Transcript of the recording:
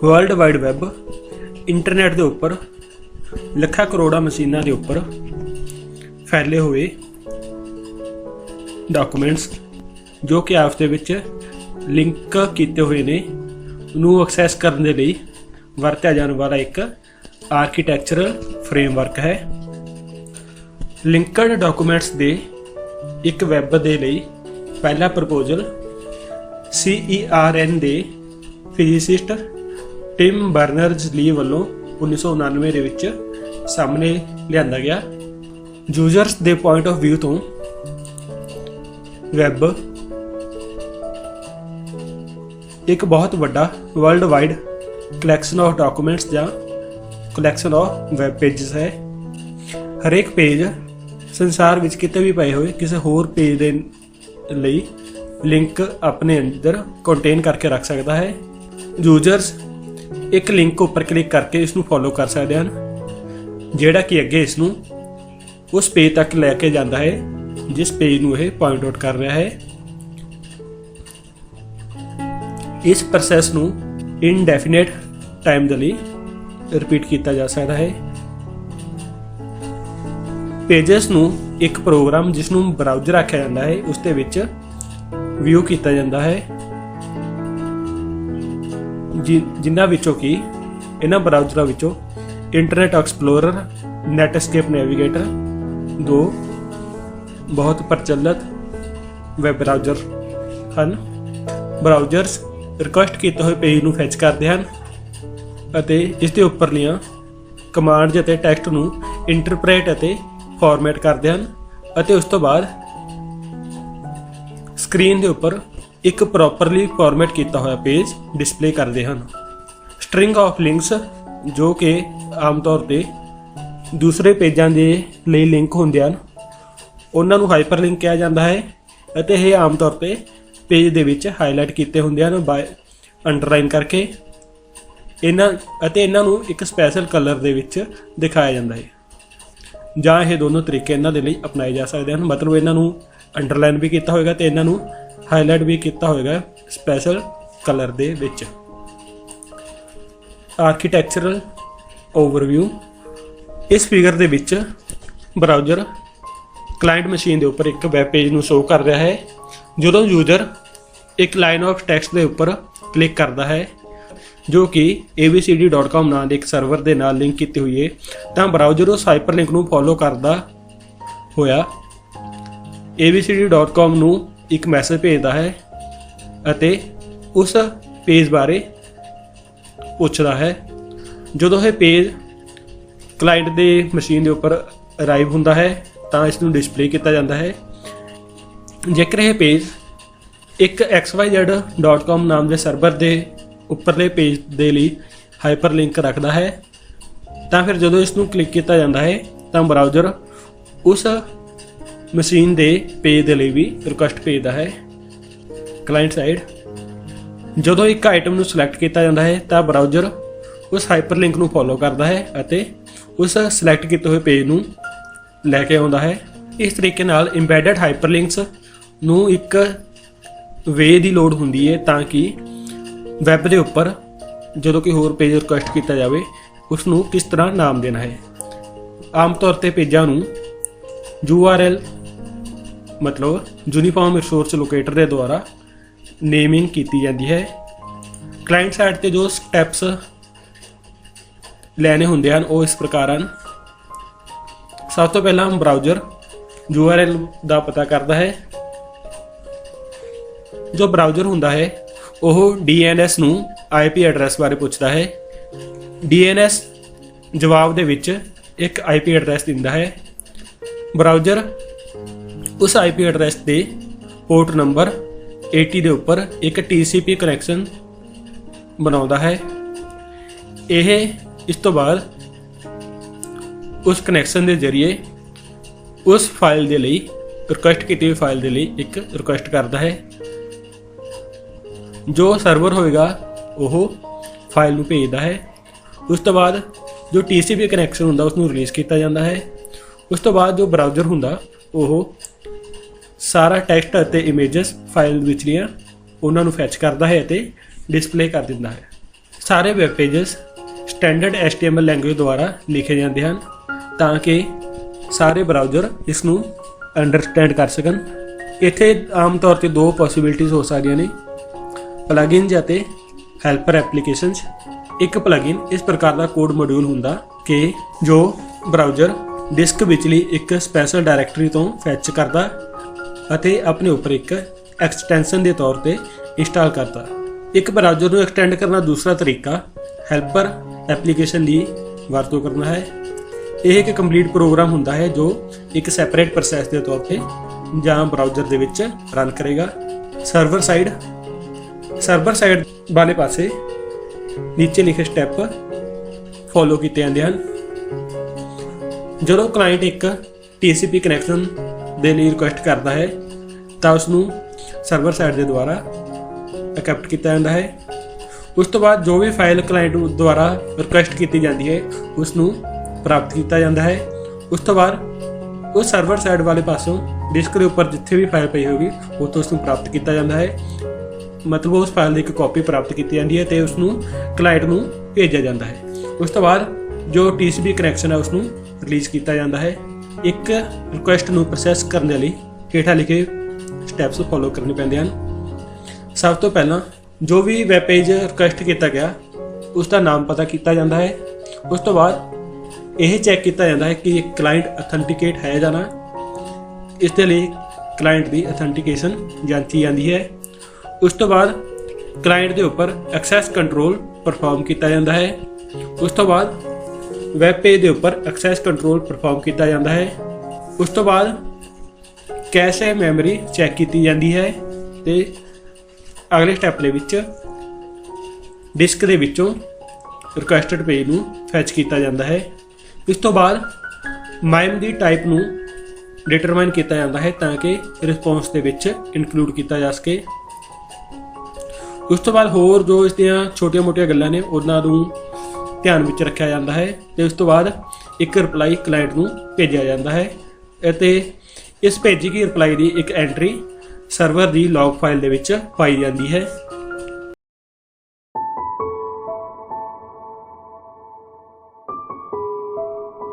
World wide web internet के उपर ਲੱਖਾਂ ਕਰੋੜਾਂ ਮਸ਼ੀਨਾਂ ਦੇ ਉੱਪਰ ਫੈਲੇ ਹੋਏ ਡਾਕੂਮੈਂਟਸ ਜੋ ਕਿ ਆਪਸ ਦੇ ਵਿੱਚ ਲਿੰਕ ਕੀਤੇ ਹੋਏ ਨੇ ਨੂੰ ਐਕਸੈਸ ਕਰਨ ਦੇ ਲਈ ਵਰਤਿਆ ਜਾਣ ਵਾਲਾ ਇੱਕ ਆਰਕੀਟੈਕਚਰਲ ਫਰੇਮਵਰਕ ਹੈ। ਲਿੰਕਡ ਡਾਕੂਮੈਂਟਸ ਦੇ ਇੱਕ ਵੈਬ ਦੇ ਲਈ ਪਹਿਲਾ ਪ੍ਰਪੋਜ਼ਲ CERN ਦੇ ਫਿਜ਼ਿਸਿਸਟ ਟਿਮ ਬਰਨਰਜ਼-ਲੀ ਵੱਲੋਂ 1999 ਦੇ ਵਿੱਚ ਸਾਹਮਣੇ ਲਿਆਂਦਾ ਗਿਆ। ਯੂਜ਼ਰਸ ਦੇ ਪੁਆਇੰਟ ਆਫ ਵਿਊ ਤੋਂ ਵੈਬ ਇੱਕ ਬਹੁਤ ਵੱਡਾ world wide collection of documents ਜਾਂ ਕਲੈਕਸ਼ਨ ਆਫ ਵੈਬ ਪੇजेस ਹੈ। ਹਰੇਕ ਪੇਜ ਸੰਸਾਰ ਵਿੱਚ ਕਿਤੇ ਵੀ ਪਏ ਹੋਏ ਕਿਸੇ ਹੋਰ ਪੇਜ ਦੇ ਲਈ ਲਿੰਕ ਆਪਣੇ ਅੰਦਰ ਕੰਟੇਨ ਕਰਕੇ ਰੱਖ ਸਕਦਾ ਹੈ। ਯੂਜ਼ਰਸ ਇੱਕ ਲਿੰਕ ਉੱਪਰ ਕਲਿੱਕ ਕਰਕੇ ਇਸ ਨੂੰ ਫੋਲੋ ਕਰ ਸਕਦੇ ਹਨ, ਜਿਹੜਾ ਕਿ ਅੱਗੇ ਇਸ ਨੂੰ ਉਸ ਪੇਜ ਤੱਕ ਲੈ ਕੇ ਜਾਂਦਾ ਹੈ ਜਿਸ ਪੇਜ ਨੂੰ ਇਹ ਪੁਆਇੰਟ ਆਊਟ ਕਰ ਰਿਹਾ ਹੈ। ਇਸ ਪ੍ਰੋਸੈਸ ਨੂੰ ਇਨਡੈਫੀਨਿਟ ਟਾਈਮ ਦੇ ਲਈ ਰਿਪੀਟ ਕੀਤਾ ਜਾ ਸਕਦਾ ਹੈ। ਪੇजेस ਨੂੰ ਇੱਕ ਪ੍ਰੋਗਰਾਮ ਜਿਸ ਨੂੰ ਬਰਾਊਜ਼ਰ ਆਖਿਆ ਜਾਂਦਾ ਹੈ ਉਸ ਦੇ ਵਿੱਚ ਵਿਊ ਕੀਤਾ ਜਾਂਦਾ ਹੈ, ਜਿਨ੍ਹਾਂ ਵਿੱਚੋਂ ਕਿ ਇਹਨਾਂ ਬਰਾਊਜ਼ਰਾਂ ਵਿੱਚੋਂ ਇੰਟਰਨੈਟ ਐਕਸਪਲੋਰਰ, ਨੈਟਸਕੇਪ ਨੈਵੀਗੇਟਰ ਦੋ ਬਹੁਤ ਪ੍ਰਚਲਿਤ ਵੈਬ ਬਰਾਊਜ਼ਰ ਹਨ। ਬਰਾਊਜ਼ਰਸ ਰਿਕੁਐਸਟ ਕੀਤੇ ਹੋਏ ਪੇਜ ਨੂੰ ਫੈਚ ਕਰਦੇ ਹਨ ਅਤੇ ਇਸ ਦੇ ਉੱਪਰਲੀਆਂ ਕਮਾਂਡਸ ਅਤੇ ਟੈਕਸਟ ਨੂੰ ਇੰਟਰਪ੍ਰੇਟ ਅਤੇ ਫਾਰਮੈਟ ਕਰਦੇ ਹਨ ਅਤੇ ਉਸ ਤੋਂ ਬਾਅਦ ਸਕਰੀਨ ਦੇ ਉੱਪਰ ਇੱਕ ਪ੍ਰੋਪਰਲੀ ਫਾਰਮੈਟ ਕੀਤਾ ਹੋਇਆ ਪੇਜ ਡਿਸਪਲੇ ਕਰਦੇ ਹਨ। ਸਟ੍ਰਿੰਗ ਆਫ ਲਿੰਕਸ ਜੋ ਕਿ ਆਮ ਤੌਰ ਤੇ ਦੂਸਰੇ ਪੇਜਾਂ ਦੇ ਲਈ ਲਿੰਕ ਹੁੰਦੇ ਹਨ ਉਹਨਾਂ ਨੂੰ ਹਾਈਪਰਲਿੰਕ ਕਿਹਾ ਜਾਂਦਾ ਹੈ ਅਤੇ ਇਹ ਆਮ ਤੌਰ ਤੇ ਪੇਜ ਦੇ ਵਿੱਚ ਹਾਈਲਾਈਟ ਕੀਤੇ ਹੁੰਦੇ ਹਨ ਬਾਏ ਅੰਡਰਲਾਈਨ ਕਰਕੇ ਇਹਨਾਂ ਨੂੰ ਇੱਕ ਸਪੈਸ਼ਲ ਕਲਰ ਦੇ ਵਿੱਚ ਦਿਖਾਇਆ ਜਾਂਦਾ ਹੈ, ਜਾਂ ਇਹ ਦੋਨੋਂ ਤਰੀਕੇ ਇਹਨਾਂ ਦੇ ਲਈ ਅਪਣਾਏ ਜਾ ਸਕਦੇ ਹਨ। ਮਤਲਬ ਇਹਨਾਂ ਨੂੰ ਅੰਡਰਲਾਈਨ ਵੀ ਕੀਤਾ ਹੋਏਗਾ ਤੇ ਇਹਨਾਂ ਨੂੰ ਹਾਈਲਾਈਟ ਵੀ ਕੀਤਾ ਹੋਏਗਾ ਸਪੈਸ਼ਲ ਕਲਰ ਦੇ ਵਿੱਚ। Architectural overview. ਇਸ ਫਿਗਰ ਦੇ ਵਿੱਚ ਬਰਾਊਜ਼ਰ ਕਲਾਇੰਟ ਮਸ਼ੀਨ ਦੇ ਉੱਪਰ ਇੱਕ ਵੈਬ ਪੇਜ ਨੂੰ ਸ਼ੋ ਕਰ ਰਿਹਾ ਹੈ। ਜਦੋਂ ਯੂਜ਼ਰ ਇੱਕ ਲਾਈਨ ਆਫ ਟੈਕਸਟ ਦੇ ਉੱਪਰ ਕਲਿੱਕ ਕਰਦਾ ਹੈ ਜੋ ਕਿ abcd.com ਨਾਂ ਦੇ ਇੱਕ ਸਰਵਰ ਦੇ ਨਾਲ ਲਿੰਕ ਕੀਤੀ ਹੋਈ ਹੈ ਤਾਂ ਬਰਾਊਜ਼ਰ ਉਸ ਹਾਈਪਰਲਿੰਕ ਨੂੰ ਫੋਲੋ ਕਰਦਾ ਹੋਇਆ abcd.com ਨੂੰ ਇੱਕ ਮੈਸੇਜ ਭੇਜਦਾ ਹੈ ਅਤੇ ਉਸ ਪੇਜ ਬਾਰੇ ਪੁੱਛਦਾ ਹੈ। ਜਦੋਂ ਇਹ ਪੇਜ ਕਲਾਇੰਟ ਦੇ ਮਸ਼ੀਨ ਦੇ ਉੱਪਰ ਅਰਾਈਵ ਹੁੰਦਾ ਹੈ ਤਾਂ ਇਸ ਨੂੰ ਡਿਸਪਲੇ ਕੀਤਾ ਜਾਂਦਾ ਹੈ। ਜੇਕਰ ਇਹ ਪੇਜ ਇੱਕ xyz.com ਨਾਮ ਦੇ ਸਰਵਰ ਦੇ ਉੱਪਰਲੇ ਪੇਜ ਦੇ ਲਈ ਹਾਈਪਰਲਿੰਕ ਰੱਖਦਾ ਹੈ ਤਾਂ ਫਿਰ ਜਦੋਂ ਇਸ ਨੂੰ ਕਲਿੱਕ ਕੀਤਾ ਜਾਂਦਾ ਹੈ ਤਾਂ ਬਰਾਊਜ਼ਰ ਉਸ ਮਸ਼ੀਨ ਦੇ ਪੇਜ ਦੇ ਲਈ ਵੀ ਰਿਕੁਐਸਟ ਭੇਜਦਾ ਹੈ ਕਲਾਇੰਟ ਸਾਈਡ। ਜਦੋਂ ਇੱਕ ਆਈਟਮ ਨੂੰ ਸਿਲੈਕਟ ਕੀਤਾ ਜਾਂਦਾ ਹੈ ਤਾਂ ਬਰਾਊਜ਼ਰ ਉਸ ਹਾਈਪਰਲਿੰਕ ਨੂੰ ਫੋਲੋ ਕਰਦਾ ਹੈ ਅਤੇ ਉਸ ਸਿਲੈਕਟ ਕੀਤੇ ਹੋਏ ਪੇਜ ਨੂੰ ਲੈ ਕੇ ਆਉਂਦਾ ਹੈ। ਇਸ ਤਰੀਕੇ ਨਾਲ ਇੰਬੈਡਡ ਹਾਈਪਰਲਿੰਕਸ ਨੂੰ ਇੱਕ ਵੇ ਦੀ ਲੋੜ ਹੁੰਦੀ ਹੈ ਤਾਂ ਕਿ ਵੈਬ ਦੇ ਉੱਪਰ ਜਦੋਂ ਕੋਈ ਹੋਰ ਪੇਜ ਰਿਕੁਐਸਟ ਕੀਤਾ ਜਾਵੇ ਉਸ ਨੂੰ ਕਿਸ ਤਰ੍ਹਾਂ ਨਾਮ ਦੇਣਾ ਹੈ। ਆਮ ਤੌਰ ਤੇ ਪੇਜਾਂ ਨੂੰ URL ਮਤਲਬ ਯੂਨੀਫਾਰਮ ਰਿਸੋਰਸ ਲੋਕੇਟਰ ਦੇ ਦੁਆਰਾ ਨੇਮਿੰਗ ਕੀਤੀ ਜਾਂਦੀ ਹੈ। ਕਲਾਇੰਟ ਸਾਈਡ ਤੇ ਜੋ ਸਟੈਪਸ ਲੈਣੇ ਹੁੰਦੇ ਹਨ ਉਹ ਇਸ ਪ੍ਰਕਾਰ ਹਨ। ਸਭ ਤੋਂ ਪਹਿਲਾਂ ਬਰਾਊਜ਼ਰ URL ਦਾ ਪਤਾ ਕਰਦਾ ਹੈ। ਜੋ ਬਰਾਊਜ਼ਰ ਹੁੰਦਾ ਹੈ ਉਹ DNS ਨੂੰ IP ਐਡਰੈਸ ਬਾਰੇ ਪੁੱਛਦਾ ਹੈ। DNS ਜਵਾਬ ਦੇ ਵਿੱਚ ਇੱਕ IP ਐਡਰੈਸ ਦਿੰਦਾ ਹੈ। ਬਰਾਊਜ਼ਰ ਉਸ IP ਐਡਰੈਸ ਤੇ ਪੋਰਟ ਨੰਬਰ 80 ਦੇ ਉੱਪਰ ਇੱਕ TCP ਕਨੈਕਸ਼ਨ ਬਣਾਉਂਦਾ ਹੈ। ਇਹ ਇਸ ਤੋਂ ਬਾਅਦ ਉਸ ਕਨੈਕਸ਼ਨ ਦੇ ਜ਼ਰੀਏ ਉਸ ਫਾਈਲ ਦੇ ਲਈ ਰਿਕੁਐਸਟ ਕੀਤੀ ਹੋਈ ਫਾਈਲ ਦੇ ਲਈ ਇੱਕ ਰਿਕੁਐਸਟ ਕਰਦਾ ਹੈ। ਜੋ ਸਰਵਰ ਹੋਏਗਾ ਉਹ ਫਾਈਲ ਨੂੰ ਭੇਜਦਾ ਹੈ। ਉਸ ਤੋਂ ਬਾਅਦ ਜੋ TCP ਕਨੈਕਸ਼ਨ ਹੁੰਦਾ ਉਸ ਨੂੰ ਰਿਲੀਜ਼ ਕੀਤਾ ਜਾਂਦਾ ਹੈ। ਉਸ ਤੋਂ ਬਾਅਦ ਜੋ ਬਰਾਊਜ਼ਰ ਹੁੰਦਾ ਉਹ ਸਾਰਾ ਟੈਕਸਟ ਅਤੇ ਇਮੇजेस ਫਾਈਲ ਵਿਚਲੀਆਂ ਉਹਨਾਂ ਨੂੰ ਫੈਚ ਕਰਦਾ ਹੈ ਅਤੇ ਡਿਸਪਲੇ ਕਰ ਦਿੰਦਾ ਹੈ। ਸਾਰੇ web pages standard HTML language ਦੁਆਰਾ ਲਿਖੇ ਜਾਂਦੇ ਹਨ ਤਾਂ ਕਿ ਸਾਰੇ ਬਰਾਊਜ਼ਰ ਇਸ ਨੂੰ ਅੰਡਰਸਟੈਂਡ ਕਰ ਸਕਣ। ਇੱਥੇ ਆਮ ਤੌਰ ਤੇ ਦੋ ਪੋਸੀਬਿਲਿਟੀਜ਼ ਹੋ ਸਕਦੀਆਂ ਨੇ, ਪਲਗਇਨਸ ਅਤੇ ਹੈਲਪਰ ਐਪਲੀਕੇਸ਼ਨਸ। ਇੱਕ ਪਲਗਇਨ ਇਸ ਪ੍ਰਕਾਰ ਦਾ ਕੋਡ ਮੋਡਿਊਲ ਹੁੰਦਾ ਕਿ ਜੋ ਬਰਾਊਜ਼ਰ ਡਿਸਕ ਵਿਚਲੀ ਇੱਕ ਸਪੈਸ਼ਲ ਡਾਇਰੈਕਟਰੀ ਤੋਂ ਫੈਚ ਕਰਦਾ ਅਤੇ ਆਪਣੇ ਉੱਪਰ ਇੱਕ ਐਕਸਟੈਂਸ਼ਨ ਦੇ ਤੌਰ ਤੇ ਇੰਸਟਾਲ ਕਰਦਾ। ਇੱਕ ਬਰਾਊਜ਼ਰ ਨੂੰ ਐਕਸਟੈਂਡ ਕਰਨ ਦਾ ਦੂਸਰਾ ਤਰੀਕਾ ਹੈਲਪਰ ਐਪਲੀਕੇਸ਼ਨ ਦੀ ਵਰਤੋਂ ਕਰਨਾ ਹੈ। ਇਹ ਇੱਕ ਕੰਪਲੀਟ ਪ੍ਰੋਗਰਾਮ ਹੁੰਦਾ ਹੈ ਜੋ ਇੱਕ ਸੈਪਰੇਟ ਪ੍ਰੋਸੈਸ ਦੇ ਤੌਰ ਤੇ ਜਾਂ ਬਰਾਊਜ਼ਰ ਦੇ ਵਿੱਚ ਰਨ ਕਰੇਗਾ। ਸਰਵਰ ਸਾਈਡ ਵਾਲੇ ਪਾਸੇ ਨੀਚੇ ਲਿਖੇ ਸਟੈਪ ਫੋਲੋ ਕੀਤੇ ਜਾਂਦੇ ਹਨ। ਜਦੋਂ ਕਲਾਇੰਟ ਇੱਕ TCP ਕਨੈਕਸ਼ਨ ਦੇ ਲਈ ਰਿਕੁਐਸਟ ਕਰਦਾ ਹੈ ਤਾਂ ਉਸ ਨੂੰ ਸਰਵਰ ਸਾਈਡ ਦੇ ਦੁਆਰਾ ਐਕਸੈਪਟ ਕੀਤਾ ਜਾਂਦਾ ਹੈ। ਉਸ ਤੋਂ ਬਾਅਦ ਜੋ ਵੀ ਫਾਈਲ ਕਲਾਇੰਟ ਦੁਆਰਾ ਰਿਕੁਐਸਟ ਕੀਤੀ ਜਾਂਦੀ ਹੈ ਉਸ ਨੂੰ ਪ੍ਰਾਪਤ ਕੀਤਾ ਜਾਂਦਾ ਹੈ। ਉਸ ਤੋਂ ਬਾਅਦ ਉਹ ਸਰਵਰ ਸਾਈਡ ਵਾਲੇ ਪਾਸੋਂ ਡਿਸਕ ਦੇ ਉੱਪਰ ਜਿੱਥੇ ਵੀ ਫਾਈਲ ਪਈ ਹੋਗੀ ਉੱਥੋਂ ਉਸ ਨੂੰ ਪ੍ਰਾਪਤ ਕੀਤਾ ਜਾਂਦਾ ਹੈ। ਮਤਲਬ ਉਸ ਫਾਈਲ ਦੀ ਇੱਕ ਕਾਪੀ ਪ੍ਰਾਪਤ ਕੀਤੀ ਜਾਂਦੀ ਹੈ ਤੇ ਉਸ ਨੂੰ ਕਲਾਇੰਟ ਨੂੰ ਭੇਜਿਆ ਜਾਂਦਾ ਹੈ। ਉਸ ਤੋਂ ਬਾਅਦ ਜੋ TCP ਕਨੈਕਸ਼ਨ ਹੈ ਉਸ ਨੂੰ ਰਿਲੀਜ਼ ਕੀਤਾ ਜਾਂਦਾ ਹੈ। ਇੱਕ ਰਿਕੁਐਸਟ ਨੂੰ ਪ੍ਰੋਸੈਸ ਕਰਨ ਦੇ ਲਈ ਹੇਠਾਂ ਲਿਖੇ ਸਟੈਪਸ ਫੋਲੋ ਕਰਨੇ ਪੈਂਦੇ ਹਨ। ਸਭ ਤੋਂ ਪਹਿਲਾਂ ਜੋ ਵੀ ਵੈਬ ਪੇਜ ਰਿਕੁਐਸਟ ਕੀਤਾ ਗਿਆ ਉਸ ਦਾ ਨਾਮ ਪਤਾ ਕੀਤਾ ਜਾਂਦਾ ਹੈ। ਉਸ ਤੋਂ ਬਾਅਦ ਇਹ ਚੈੱਕ ਕੀਤਾ ਜਾਂਦਾ ਹੈ ਕਿ ਕਲਾਇੰਟ ਅਥੈਂਟੀਕੇਟ ਹੈ ਜਾਂ ਨਾ। ਇਸ ਦੇ ਲਈ ਕਲਾਇੰਟ ਦੀ ਅਥੈਂਟੀਕੇਸ਼ਨ ਜਾਂਚੀ ਜਾਂਦੀ ਹੈ। ਉਸ ਤੋਂ ਬਾਅਦ ਕਲਾਇੰਟ ਦੇ ਉੱਪਰ ਐਕਸੈਸ ਕੰਟਰੋਲ ਪਰਫਾਰਮ ਕੀਤਾ ਜਾਂਦਾ ਹੈ। ਉਸ ਤੋਂ ਬਾਅਦ ਵੈਬ ਪੇਜ ਦੇ ਉੱਪਰ ਐਕਸੈਸ ਕੰਟਰੋਲ ਪਰਫਾਰਮ ਕੀਤਾ ਜਾਂਦਾ ਹੈ। ਉਸ ਤੋਂ ਬਾਅਦ ਕੈਸ਼ੇ ਮੈਮਰੀ ਚੈੱਕ ਕੀਤੀ ਜਾਂਦੀ ਹੈ ਤੇ ਅਗਲੇ ਸਟੈਪ ਦੇ ਵਿੱਚ ਡਿਸਕ ਦੇ ਵਿੱਚੋਂ ਰਿਕੁਐਸਟਡ ਪੇਜ ਨੂੰ ਫੈਚ ਕੀਤਾ ਜਾਂਦਾ ਹੈ। ਇਸ ਤੋਂ ਬਾਅਦ ਮਾਈਮ ਦੀ ਟਾਈਪ ਨੂੰ ਡਿਟਰਮਾਈਨ ਕੀਤਾ ਜਾਂਦਾ ਹੈ ਤਾਂ ਕਿ ਰਿਸਪੌਂਸ ਦੇ ਵਿੱਚ ਇਨਕਲੂਡ ਕੀਤਾ ਜਾ ਸਕੇ। ਉਸ ਤੋਂ ਬਾਅਦ ਹੋਰ ਜੋ ਇਸ ਦੀਆਂ ਛੋਟੀਆਂ-ਮੋਟੀਆਂ ਗੱਲਾਂ ਨੇ ਉਹਨਾਂ ਨੂੰ ਧਿਆਨ ਵਿੱਚ ਰੱਖਿਆ ਜਾਂਦਾ ਹੈ ਤੇ ਉਸ ਤੋਂ ਬਾਅਦ ਇੱਕ ਰਿਪਲਾਈ ਕਲਾਇੰਟ ਨੂੰ ਭੇਜਿਆ ਜਾਂਦਾ ਹੈ ਅਤੇ ਇਸ ਭੇਜੀ ਗਈ ਰਿਪਲਾਈ ਦੀ ਇੱਕ ਐਂਟਰੀ ਸਰਵਰ ਦੀ ਲੌਗ ਫਾਈਲ ਦੇ ਵਿੱਚ ਪਾਈ ਜਾਂਦੀ ਹੈ।